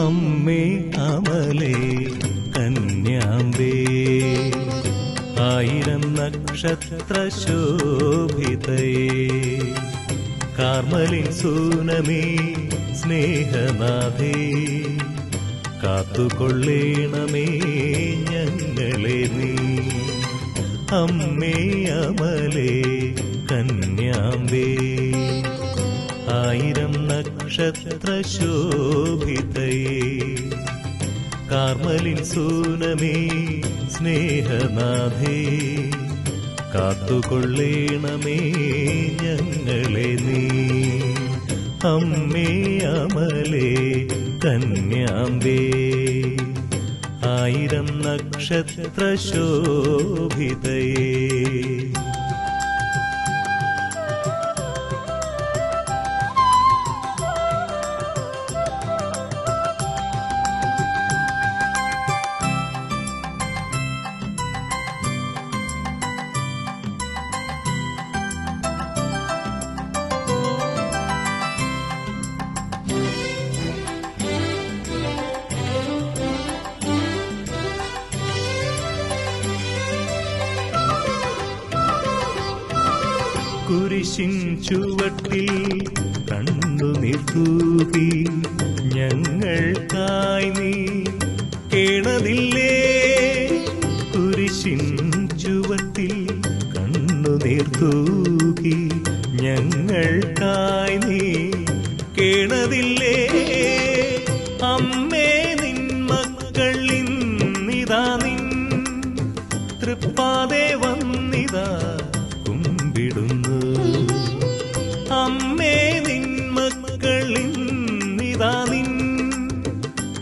അമ്മേ അമലേ കന്യാംബേ ആയിരം നക്ഷത്രശോഭിതയേ കാർമലിൻ സൂനമേ സ്നേഹനാഥേ കാത്തുകൊള്ളേണമേ ഞങ്ങളെ നീ. അമ്മേ അമലേ കന്യാംബേ ആയിരം നക്ഷത്രശോഭിതയേ കാർമലിൻ സൂനമേ സ്നേഹനാഥേ കാത്തുകൊള്ളേണമേ ഞങ്ങളെ നീ. അമ്മേ അമലേ കന്യാംബേ ആയിരം നക്ഷത്രശോഭിതയേ കുരിശിൻ ചുവട്ടിൽ കണ്ണുനീർ തൂകി ഞങ്ങൾക്കായി നീ കേണതില്ലേ. കുരിശിൻ ചുവട്ടിൽ കണ്ണുനീർ തൂകി ഞങ്ങൾക്കായി നീ കേണതില്ലേ. അമ്മേ നിൻ മക്കൾ ഇന്നിതാ നിൻ തൃപ്പാതെ വന്നിതാ കുമ്പിടുന്നു. അമ്മേ നിൻ മക്കൾ ഇന്നിതാ നിൻ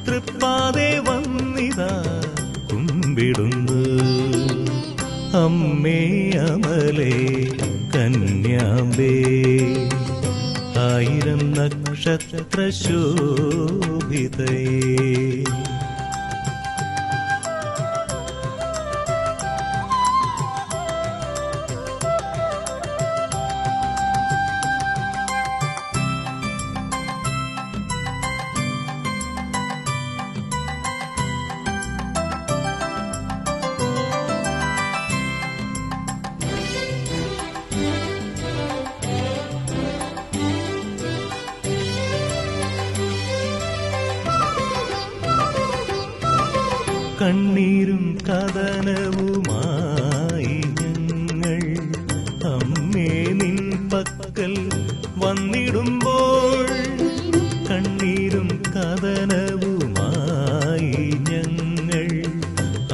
തൃപ്പാതെ വന്നിതാ കുമ്പിടുന്നു. അമ്മേ അമലേ കന്യാംബേ ആയിരം നക്ഷത്രശോഭിതയേ കണ്ണീരും കഥനവുമായി ഞങ്ങൾ അമ്മേ നിൻ പക്കൽ വന്നിടുമ്പോൾ. കണ്ണീരും കഥനവുമായി ഞങ്ങൾ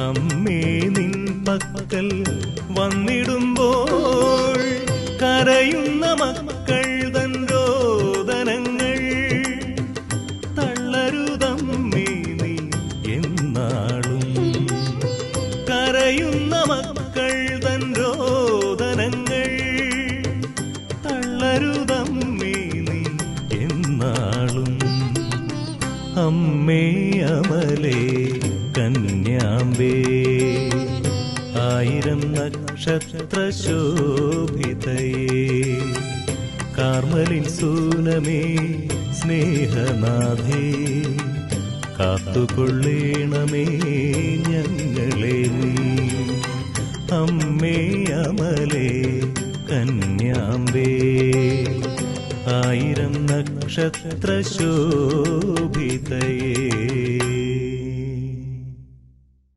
അമ്മേ നിൻ പക്കൽ വന്നിടുമ്പോൾ. കരയുന്ന മക്കൾ തൻ രോദനങ്ങൾ തള്ളരുതമ്മേ നീ എന്നാളും. കരയുന്ന മക്കൾ തൻ രോദനങ്ങൾ തള്ളരുതമ്മേ നീ എന്നാളും. അമ്മേ അമലേ കന്യാംബേ ആയിരം നക്ഷത്രശോഭിതയേ കാർമലിൻ സൂനമേ സ്നേഹനാഥേ കാത്തുകൊള്ളേണമേ ഞങ്ങളെ നീ. അമ്മേ അമലേ കന്യാംബേ ആയിരം നക്ഷത്രശോഭിതയേ